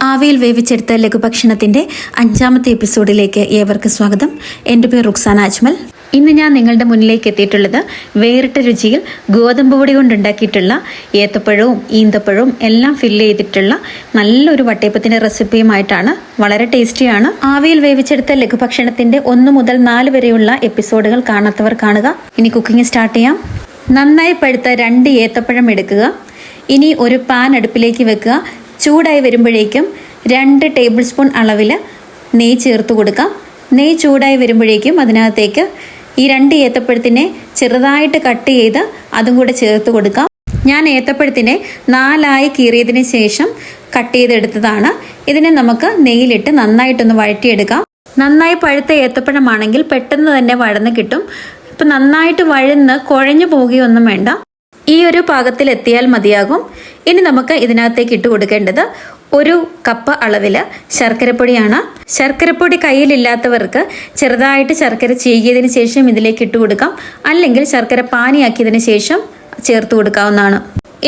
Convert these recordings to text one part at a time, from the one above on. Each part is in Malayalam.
ആവിയിൽ വേവിച്ചെടുത്ത ലഘുഭക്ഷണത്തിൻ്റെ 5ാമത്തെ എപ്പിസോഡിലേക്ക് ഏവർക്കും സ്വാഗതം. എൻ്റെ പേര് റുക്സാന അജ്മൽ. ഇന്ന് ഞാൻ നിങ്ങളുടെ മുന്നിലേക്ക് എത്തിയിട്ടുള്ളത് വേറിട്ട രുചിയിൽ ഗോതമ്പ് പൊടി കൊണ്ടുണ്ടാക്കിയിട്ടുള്ള ഏത്തപ്പഴവും ഈന്തപ്പഴവും എല്ലാം ഫില്ല് ചെയ്തിട്ടുള്ള നല്ലൊരു വട്ടയപ്പത്തിൻ്റെ റെസിപ്പിയുമായിട്ടാണ്. വളരെ ടേസ്റ്റിയാണ്. ആവിയിൽ വേവിച്ചെടുത്ത ലഘുഭക്ഷണത്തിൻ്റെ 1 മുതൽ 4 വരെയുള്ള എപ്പിസോഡുകൾ കാണാത്തവർ കാണുക. ഇനി കുക്കിംഗ് സ്റ്റാർട്ട് ചെയ്യാം. നന്നായി പഴുത്ത 2 ഏത്തപ്പഴം എടുക്കുക. ഇനി ഒരു പാൻ അടുപ്പിലേക്ക് വെക്കുക. ചൂടായി വരുമ്പോഴേക്കും 2 ടേബിൾ സ്പൂൺ അളവിൽ നെയ്യ് ചേർത്ത് കൊടുക്കാം. നെയ്യ് ചൂടായി വരുമ്പോഴേക്കും അതിനകത്തേക്ക് ഈ 2 ഏത്തപ്പഴത്തിനെ ചെറുതായിട്ട് കട്ട് ചെയ്ത് അതും കൂടെ ചേർത്ത് കൊടുക്കാം. ഞാൻ ഏത്തപ്പഴത്തിനെ 4 കീറിയതിന് ശേഷം കട്ട് ചെയ്തെടുത്തതാണ്. ഇതിനെ നമുക്ക് നെയ്യിലിട്ട് നന്നായിട്ടൊന്ന് വഴറ്റിയെടുക്കാം. നന്നായി പഴുത്ത ഏത്തപ്പഴമാണെങ്കിൽ പെട്ടെന്ന് തന്നെ വഴന്ന് കിട്ടും. ഇപ്പം നന്നായിട്ട് വഴന്ന് കുഴഞ്ഞു പോവുകയൊന്നും വേണ്ട. ഈ ഒരു പാകത്തിൽ എത്തിയാൽ മതിയാകും. ഇനി നമുക്ക് ഇതിനകത്തേക്ക് ഇട്ട് കൊടുക്കേണ്ടത് 1 കപ്പ് അളവിൽ ശർക്കരപ്പൊടിയാണ്. ശർക്കരപ്പൊടി കയ്യിലില്ലാത്തവർക്ക് ചെറുതായിട്ട് ശർക്കര ചീകിയതിന് ശേഷം ഇതിലേക്ക് ഇട്ട് കൊടുക്കാം. അല്ലെങ്കിൽ ശർക്കര പാനിയാക്കിയതിന് ശേഷം ചേർത്ത് കൊടുക്കാവുന്നതാണ്.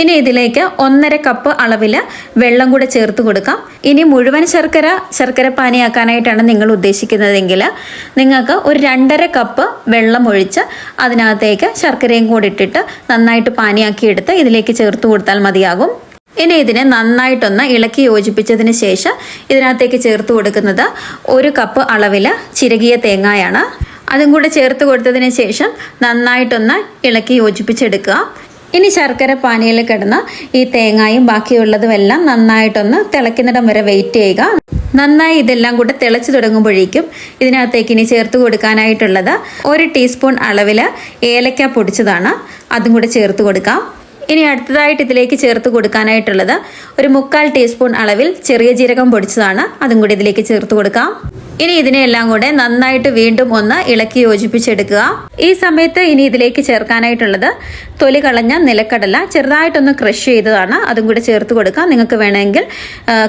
ഇനി ഇതിലേക്ക് 1.5 കപ്പ് അളവിൽ വെള്ളം കൂടെ ചേർത്ത് കൊടുക്കാം. ഇനി മുഴുവൻ ശർക്കര പാനിയാക്കാനായിട്ടാണ് നിങ്ങൾ ഉദ്ദേശിക്കുന്നതെങ്കിൽ നിങ്ങൾക്ക് ഒരു 2.5 കപ്പ് വെള്ളം ഒഴിച്ച് അതിനകത്തേക്ക് ശർക്കരയും കൂടി ഇട്ടിട്ട് നന്നായിട്ട് പാനിയാക്കിയെടുത്ത് ഇതിലേക്ക് ചേർത്ത് കൊടുത്താൽ മതിയാകും. ഇനി ഇതിനെ നന്നായിട്ടൊന്ന് ഇളക്കി യോജിപ്പിച്ചതിന് ശേഷം ഇതിനകത്തേക്ക് ചേർത്ത് കൊടുക്കുന്നത് 1 കപ്പ് അളവിൽ ചിരകിയ തേങ്ങയാണ്. അതും കൂടെ ചേർത്ത് കൊടുത്തതിന് ശേഷം നന്നായിട്ടൊന്ന് ഇളക്കി യോജിപ്പിച്ചെടുക്കുക. ഇനി ശർക്കര പാനിയിൽ കിടന്ന് ഈ തേങ്ങയും ബാക്കിയുള്ളതുമെല്ലാം നന്നായിട്ടൊന്ന് തിളയ്ക്കുന്നിടം വരെ വെയിറ്റ് ചെയ്യുക. നന്നായി ഇതെല്ലാം കൂടെ തിളച്ച് തുടങ്ങുമ്പോഴേക്കും ഇതിനകത്തേക്ക് ഇനി ചേർത്ത് കൊടുക്കാനായിട്ടുള്ളത് 1 ടീസ്പൂൺ അളവിൽ ഏലക്ക പൊടിച്ചതാണ്. അതും കൂടെ ചേർത്ത് കൊടുക്കാം. ഇനി അടുത്തതായിട്ട് ഇതിലേക്ക് ചേർത്ത് കൊടുക്കാനായിട്ടുള്ളത് 1/4 ടീസ്പൂൺ അളവിൽ ചെറിയ ജീരകം പൊടിച്ചതാണ്. അതും കൂടി ഇതിലേക്ക് ചേർത്ത് കൊടുക്കാം. ഇനി ഇതിനെല്ലാം കൂടെ നന്നായിട്ട് വീണ്ടും ഒന്ന് ഇളക്കി യോജിപ്പിച്ചെടുക്കുക. ഈ സമയത്ത് ഇനി ഇതിലേക്ക് ചേർക്കാനായിട്ടുള്ളത് തൊലി കളഞ്ഞ നിലക്കടല ചെറുതായിട്ടൊന്ന് ക്രഷ് ചെയ്തതാണ്. അതും കൂടെ ചേർത്ത് കൊടുക്കാം. നിങ്ങൾക്ക് വേണമെങ്കിൽ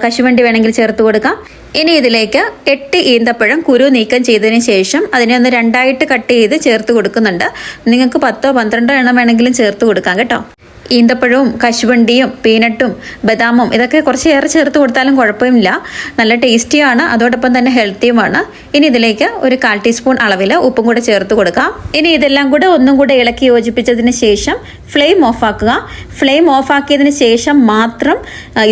കശുവണ്ടി വേണമെങ്കിൽ ചേർത്ത് കൊടുക്കാം. ഇനി ഇതിലേക്ക് 8 ഈന്തപ്പഴം കുരു നീക്കം ചെയ്തതിന് ശേഷം അതിനെ ഒന്ന് 2ആയിട്ട് കട്ട് ചെയ്ത് ചേർത്ത് കൊടുക്കുന്നുണ്ട്. നിങ്ങൾക്ക് 10 12 എണ്ണം വേണമെങ്കിലും ചേർത്ത് കൊടുക്കാം കേട്ടോ. ഈന്തപ്പഴവും കശുവണ്ടിയും പീനട്ടും ബദാമും ഇതൊക്കെ കുറച്ചേറെ ചേർത്ത് കൊടുത്താലും കുഴപ്പമില്ല. നല്ല ടേസ്റ്റിയാണ്, അതോടൊപ്പം തന്നെ ഹെൽത്തിയുമാണ്. ഇനി ഇതിലേക്ക് ഒരു 1/4 ടീസ്പൂൺ അളവിൽ ഉപ്പും കൂടെ ചേർത്ത് കൊടുക്കാം. ഇനി ഇതെല്ലാം കൂടെ ഒന്നും കൂടെ ഇളക്കി യോജിപ്പിച്ചതിന് ശേഷം ഫ്ലെയിം ഓഫാക്കുക. ഫ്ലെയിം ഓഫാക്കിയതിന് ശേഷം മാത്രം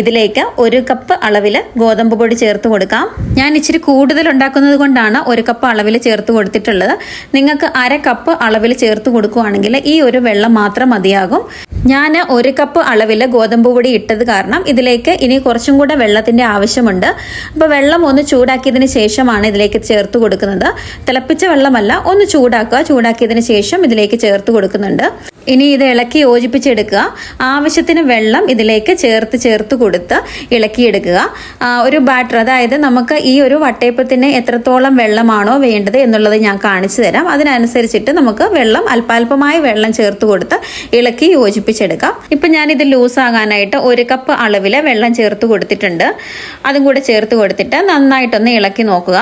ഇതിലേക്ക് 1 കപ്പ് അളവിൽ ഗോതമ്പ് പൊടി ചേർത്ത് കൊടുക്കാം. ഞാൻ ഇച്ചിരി കൂടുതൽ ഉണ്ടാക്കുന്നത് കൊണ്ടാണ് 1 കപ്പ് അളവിൽ ചേർത്ത് കൊടുത്തിട്ടുള്ളത്. നിങ്ങൾക്ക് 1/2 കപ്പ് അളവിൽ ചേർത്ത് കൊടുക്കുകയാണെങ്കിൽ ഈ ഒരു വെള്ളം മാത്രം മതിയാകും. ഞാൻ 1 കപ്പ് അളവിൽ ഗോതമ്പ് പൊടി ഇട്ടത് കാരണം ഇതിലേക്ക് ഇനി കുറച്ചും കൂടെ വെള്ളത്തിൻ്റെ ആവശ്യമുണ്ട്. അപ്പോൾ വെള്ളം ഒന്ന് ചൂടാക്കിയതിന് ശേഷമാണ് ഇതിലേക്ക് ചേർത്ത് കൊടുക്കുന്നത്. തിളപ്പിച്ച വെള്ളമല്ല, ഒന്ന് ചൂടാക്കുക. ചൂടാക്കിയതിന് ശേഷം ഇതിലേക്ക് ചേർത്ത് കൊടുക്കുന്നുണ്ട്. ഇനി ഇത് ഇളക്കി യോജിപ്പിച്ചെടുക്കുക. ആവശ്യത്തിന് വെള്ളം ഇതിലേക്ക് ചേർത്ത് കൊടുത്ത് ഇളക്കിയെടുക്കുക. ഒരു ബാറ്റർ, അതായത് നമുക്ക് ഈ ഒരു വട്ടയപ്പത്തിന് എത്രത്തോളം വെള്ളമാണോ വേണ്ടത് എന്നുള്ളത് ഞാൻ കാണിച്ചു തരാം. അതിനനുസരിച്ചിട്ട് നമുക്ക് വെള്ളം അല്പാൽപമായി വെള്ളം ചേർത്ത് കൊടുത്ത് ഇളക്കി യോജിപ്പിച്ചെടുക്കാം. ഇപ്പം ഞാനിത് ലൂസാകാനായിട്ട് 1 കപ്പ് അളവിൽ വെള്ളം ചേർത്ത് കൊടുത്തിട്ടുണ്ട്. അതും കൂടെ ചേർത്ത് കൊടുത്തിട്ട് നന്നായിട്ടൊന്ന് ഇളക്കി നോക്കുക.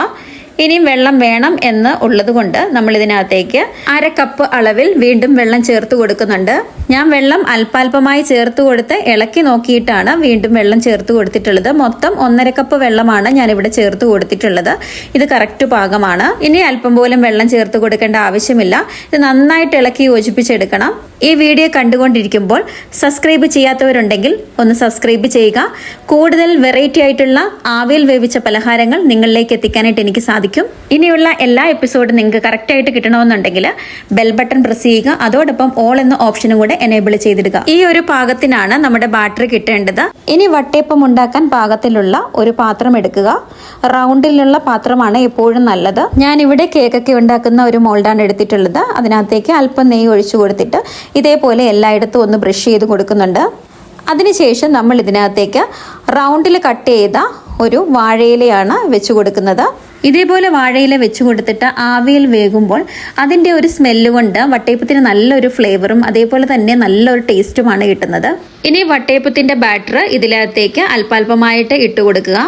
ഇനിയും വെള്ളം വേണം എന്ന് ഉള്ളത് കൊണ്ട് നമ്മൾ ഇതിനകത്തേക്ക് 1/2 കപ്പ് അളവിൽ വീണ്ടും വെള്ളം ചേർത്ത് കൊടുക്കുന്നുണ്ട്. ഞാൻ വെള്ളം അല്പാൽപമായി ചേർത്ത് കൊടുത്ത് ഇളക്കി നോക്കിയിട്ടാണ് വീണ്ടും വെള്ളം ചേർത്ത് കൊടുത്തിട്ടുള്ളത്. മൊത്തം 1.5 കപ്പ് വെള്ളമാണ് ഞാനിവിടെ ചേർത്ത് കൊടുത്തിട്ടുള്ളത്. ഇത് കറക്റ്റ് പാകമാണ്. ഇനി അല്പം പോലും വെള്ളം ചേർത്ത് കൊടുക്കേണ്ട ആവശ്യമില്ല. ഇത് നന്നായിട്ട് ഇളക്കി യോജിപ്പിച്ചെടുക്കണം. ഈ വീഡിയോ കണ്ടുകൊണ്ടിരിക്കുമ്പോൾ സബ്സ്ക്രൈബ് ചെയ്യാത്തവരുണ്ടെങ്കിൽ ഒന്ന് സബ്സ്ക്രൈബ് ചെയ്യുക. കൂടുതൽ വെറൈറ്റി ആയിട്ടുള്ള ആവിയിൽ വേവിച്ച പലഹാരങ്ങൾ നിങ്ങളിലേക്ക് എത്തിക്കാനായിട്ട് എനിക്ക് സാധിക്കും. ഇനിയുള്ള എല്ലാ എപ്പിസോഡും നിങ്ങൾക്ക് കറക്റ്റായിട്ട് കിട്ടണമെന്നുണ്ടെങ്കിൽ ബെൽ ബട്ടൺ പ്രസ് ചെയ്യുക. അതോടൊപ്പം ഓൾ എന്ന ഓപ്ഷനും കൂടെ എനേബിൾ ചെയ്തിടുക. ഈ ഒരു പാകത്തിനാണ് നമ്മുടെ ബാറ്ററി കിട്ടേണ്ടത്. ഇനി വട്ടയപ്പം ഉണ്ടാക്കാൻ പാകത്തിലുള്ള ഒരു പാത്രം എടുക്കുക. റൗണ്ടിലുള്ള പാത്രമാണ് എപ്പോഴും നല്ലത്. ഞാനിവിടെ കേക്കൊക്കെ ഉണ്ടാക്കുന്ന ഒരു മോൾഡാണ് എടുത്തിട്ടുള്ളത്. അതിനകത്തേക്ക് അല്പം നെയ്യ് ഒഴിച്ചു കൊടുത്തിട്ട് ഇതേപോലെ എല്ലായിടത്തും ഒന്ന് ബ്രഷ് ചെയ്ത് കൊടുക്കുന്നുണ്ട്. അതിനുശേഷം നമ്മൾ ഇതിനകത്തേക്ക് റൗണ്ടിൽ കട്ട് ചെയ്ത ഒരു വാഴയിലയാണ് വെച്ച് കൊടുക്കുന്നത്. ഇതേപോലെ വാഴയില വെച്ച് കൊടുത്തിട്ട് ആവിയിൽ വേകുമ്പോൾ അതിൻ്റെ ഒരു സ്മെല്ല് കൊണ്ട് വട്ടയപ്പത്തിന് നല്ലൊരു ഫ്ലേവറും അതേപോലെ തന്നെ നല്ലൊരു ടേസ്റ്റുമാണ് കിട്ടുന്നത്. ഇനി വട്ടയപ്പത്തിൻ്റെ ബാറ്റർ ഇതിനകത്തേക്ക് അല്പാൽപമായിട്ട് ഇട്ട് കൊടുക്കുക.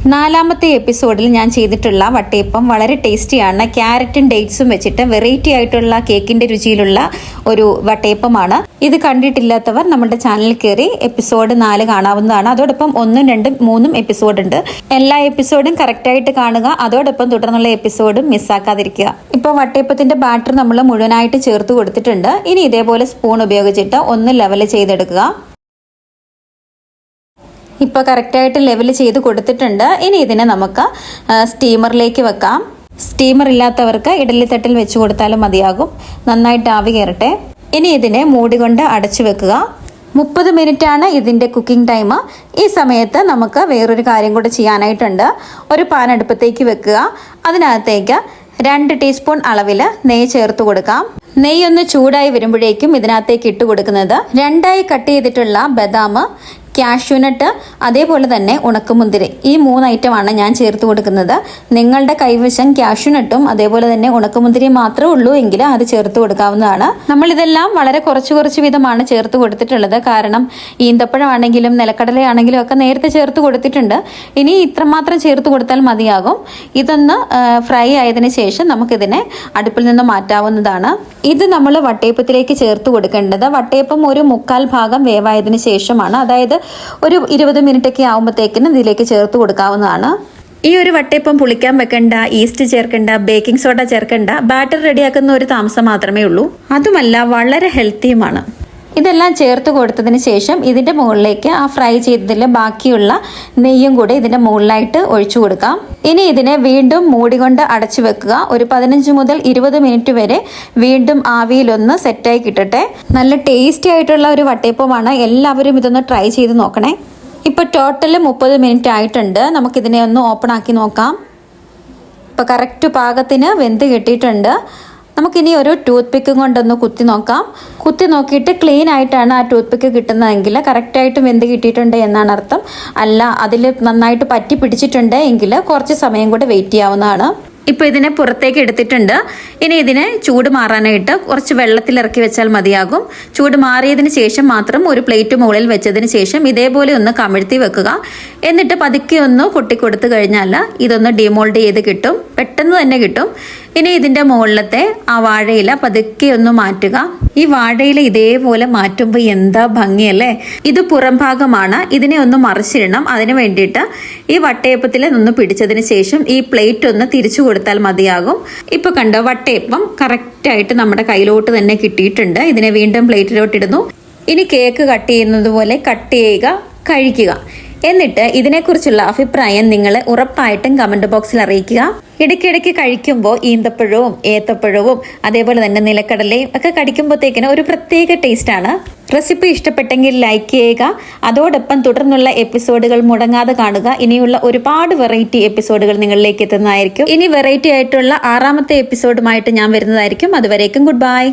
4ാമത്തെ എപ്പിസോഡിൽ ഞാൻ ചെയ്തിട്ടുള്ള വട്ടയപ്പം വളരെ ടേസ്റ്റിയാണ്. ക്യാരറ്റും ഡേറ്റ്സും വെച്ചിട്ട് വെറൈറ്റി ആയിട്ടുള്ള കേക്കിന്റെ രുചിയിലുള്ള ഒരു വട്ടയപ്പമാണ്. ഇത് കണ്ടിട്ടില്ലാത്തവർ നമ്മുടെ ചാനലിൽ കയറി എപ്പിസോഡ് 4 കാണാവുന്നതാണ്. അതോടൊപ്പം 1, 2, 3 എപ്പിസോഡ് ഉണ്ട്. എല്ലാ എപ്പിസോഡും കറക്റ്റായിട്ട് കാണുക. അതോടൊപ്പം തുടർന്നുള്ള എപ്പിസോഡും മിസ്സാക്കാതിരിക്കുക. ഇപ്പോൾ വട്ടയപ്പത്തിന്റെ ബാറ്റർ നമ്മൾ മുഴുവനായിട്ട് ചേർത്ത് കൊടുത്തിട്ടുണ്ട്. ഇനി ഇതേപോലെ സ്പൂൺ ഉപയോഗിച്ചിട്ട് ഒന്ന് ലെവൽ ചെയ്തെടുക്കുക. ഇപ്പോൾ കറക്റ്റായിട്ട് ലെവൽ ചെയ്ത് കൊടുത്തിട്ടുണ്ട്. ഇനി ഇതിനെ നമുക്ക് സ്റ്റീമറിലേക്ക് വെക്കാം. സ്റ്റീമർ ഇല്ലാത്തവർക്ക് ഇഡലിത്തട്ടിൽ വെച്ച് കൊടുത്താലും മതിയാകും. നന്നായിട്ട് ആവി കയറട്ടെ. ഇനി ഇതിനെ മൂടി കൊണ്ട് അടച്ചു വെക്കുക. 30 മിനിറ്റാണ് ഇതിൻ്റെ കുക്കിംഗ് ടൈം. ഈ സമയത്ത് നമുക്ക് വേറൊരു കാര്യം കൂടെ ചെയ്യാനായിട്ടുണ്ട്. ഒരു പാൻ അടുപ്പത്തേക്ക് വെക്കുക. അതിനകത്തേക്ക് 2 ടീസ്പൂൺ അളവിൽ നെയ്യ് ചേർത്ത് കൊടുക്കാം. നെയ്യ് ഒന്ന് ചൂടായി വരുമ്പോഴേക്കും ഇതിനകത്തേക്ക് ഇട്ട് കൊടുക്കുന്നത് 2ആയി കട്ട് ചെയ്തിട്ടുള്ള ബദാം, കാഷ്യൂനട്ട്, അതേപോലെ തന്നെ ഉണക്കമുന്തിരി, ഈ 3 ഐറ്റമാണ് ഞാൻ ചേർത്ത് കൊടുക്കുന്നത്. നിങ്ങളുടെ കൈവശം കാഷ്യൂനട്ടും അതേപോലെ തന്നെ ഉണക്കമുന്തിരിയും മാത്രമേ ഉള്ളൂ എങ്കിൽ അത് ചേർത്ത് കൊടുക്കാവുന്നതാണ്. നമ്മളിതെല്ലാം വളരെ കുറച്ച് വിധമാണ് ചേർത്ത് കൊടുത്തിട്ടുള്ളത്. കാരണം ഈന്തപ്പഴമാണെങ്കിലും നിലക്കടലയാണെങ്കിലും ഒക്കെ നേരത്തെ ചേർത്ത് കൊടുത്തിട്ടുണ്ട്. ഇനി ഇത്രമാത്രം ചേർത്ത് കൊടുത്താൽ മതിയാകും. ഇതൊന്ന് ഫ്രൈ ആയതിനു ശേഷം നമുക്കിതിനെ അടുപ്പിൽ നിന്ന് മാറ്റാവുന്നതാണ്. ഇത് നമ്മൾ വട്ടയപ്പത്തിലേക്ക് ചേർത്ത് കൊടുക്കേണ്ടത് വട്ടയപ്പം ഒരു 1/4 ഭാഗം വേവായതിനു ശേഷമാണ്. അതായത് ഒരു 20 മിനിറ്റ് ഒക്കെ ആകുമ്പോഴത്തേക്കിനും ഇതിലേക്ക് ചേർത്ത് കൊടുക്കാവുന്നതാണ്. ഈ ഒരു വട്ടയപ്പം പുളിക്കാൻ വെക്കണ്ട, ഈസ്റ്റ് ചേർക്കണ്ട, ബേക്കിംഗ് സോഡ ചേർക്കണ്ട, ബാറ്റർ റെഡിയാക്കുന്ന ഒരു താമസം മാത്രമേ ഉള്ളൂ. അതുമല്ല വളരെ ഹെൽത്തിയുമാണ്. ഇതെല്ലാം ചേർത്ത് കൊടുത്തതിന് ശേഷം ഇതിൻ്റെ മുകളിലേക്ക് ആ ഫ്രൈ ചെയ്തതിൽ ബാക്കിയുള്ള നെയ്യും കൂടെ ഇതിൻ്റെ മുകളിലായിട്ട് ഒഴിച്ചു കൊടുക്കാം. ഇനി ഇതിനെ വീണ്ടും മൂടികൊണ്ട് അടച്ചു വെക്കുക. ഒരു 15 മുതൽ 20 മിനിറ്റ് വരെ വീണ്ടും ആവിയിലൊന്ന് സെറ്റായി കിട്ടട്ടെ. നല്ല ടേസ്റ്റി ആയിട്ടുള്ള ഒരു വട്ടയപ്പമാണ്. എല്ലാവരും ഇതൊന്ന് ട്രൈ ചെയ്ത് നോക്കണേ. ഇപ്പോൾ ടോട്ടൽ 30 മിനിറ്റ് ആയിട്ടുണ്ട്. നമുക്കിതിനെ ഒന്ന് ഓപ്പൺ ആക്കി നോക്കാം. ഇപ്പോൾ കറക്റ്റ് പാകത്തിന് വെന്ത് കിട്ടിയിട്ടുണ്ട്. നമുക്കിനി ഒരു ടൂത്ത് പിക്കും കൊണ്ടൊന്ന് കുത്തി നോക്കാം. കുത്തി നോക്കിയിട്ട് ക്ലീൻ ആയിട്ടാണ് ആ ടൂത്ത് പിക്ക് കിട്ടുന്നതെങ്കിൽ കറക്റ്റായിട്ട് വെന്ത് കിട്ടിയിട്ടുണ്ട് എന്നാണ് അർത്ഥം. അല്ല അതിൽ നന്നായിട്ട് പറ്റി പിടിച്ചിട്ടുണ്ട് എങ്കിൽ കുറച്ച് സമയം കൂടെ വെയിറ്റ് ചെയ്യാവുന്നതാണ്. ഇപ്പോൾ ഇതിനെ പുറത്തേക്ക് എടുത്തിട്ടുണ്ട്. ഇനി ഇതിനെ ചൂട് മാറാനായിട്ട് കുറച്ച് വെള്ളത്തിൽ ഇറക്കി വെച്ചാൽ മതിയാകും. ചൂട് മാറിയതിന് ശേഷം മാത്രം ഒരു പ്ലേറ്റ് മുകളിൽ വെച്ചതിന് ശേഷം ഇതേപോലെ ഒന്ന് കമിഴ്ത്തി വെക്കുക. എന്നിട്ട് പതുക്കെ ഒന്ന് കൊട്ടിക്കൊടുത്തു കഴിഞ്ഞാൽ ഇതൊന്ന് ഡിമോൾഡ് ചെയ്ത് കിട്ടും. പെട്ടെന്ന് തന്നെ കിട്ടും. ഇനി ഇതിൻ്റെ മുകളിലത്തെ ആ വാഴയില പതുക്കെ ഒന്ന് മാറ്റുക. ഈ വാഴയില ഇതേപോലെ മാറ്റുമ്പോൾ എന്താ ഭംഗിയല്ലേ. ഇത് പുറം ഭാഗമാണ്. ഇതിനെ ഒന്ന് മറിച്ചിടണം. അതിന് വേണ്ടിയിട്ട് ഈ വട്ടയപ്പത്തിൽ ഒന്ന് പിടിച്ചതിന് ശേഷം ഈ പ്ലേറ്റ് ഒന്ന് തിരിച്ചു കൊടുത്താൽ മതിയാകും. ഇപ്പോൾ കണ്ടോ, വട്ടയപ്പം കറക്റ്റായിട്ട് നമ്മുടെ കയ്യിലോട്ട് തന്നെ കിട്ടിയിട്ടുണ്ട്. ഇതിനെ വീണ്ടും പ്ലേറ്റിലോട്ട് ഇടുന്നു. ഇനി കേക്ക് കട്ട് ചെയ്യുന്നത് പോലെ കട്ട് ചെയ്യുക, കഴിക്കുക. എന്നിട്ട് ഇതിനെക്കുറിച്ചുള്ള അഭിപ്രായം നിങ്ങൾ ഉറപ്പായിട്ടും കമന്റ് ബോക്സിൽ അറിയിക്കുക. ഇടയ്ക്കിടയ്ക്ക് കഴിക്കുമ്പോൾ ഈന്തപ്പഴവും ഏത്തപ്പഴവും അതേപോലെ തന്നെ നിലക്കടലയും ഒക്കെ കടിക്കുമ്പോഴത്തേക്കിന് ഒരു പ്രത്യേക ടേസ്റ്റാണ്. റെസിപ്പി ഇഷ്ടപ്പെട്ടെങ്കിൽ ലൈക്ക് ചെയ്യുക. അതോടൊപ്പം തുടർന്നുള്ള എപ്പിസോഡുകൾ മുടങ്ങാതെ കാണുക. ഇനിയുള്ള ഒരുപാട് വെറൈറ്റി എപ്പിസോഡുകൾ നിങ്ങളിലേക്ക് എത്തുന്നതായിരിക്കും. ഇനി വെറൈറ്റി ആയിട്ടുള്ള 6ാമത്തെ എപ്പിസോഡുമായിട്ട് ഞാൻ വരുന്നതായിരിക്കും. അതുവരേക്കും ഗുഡ് ബൈ.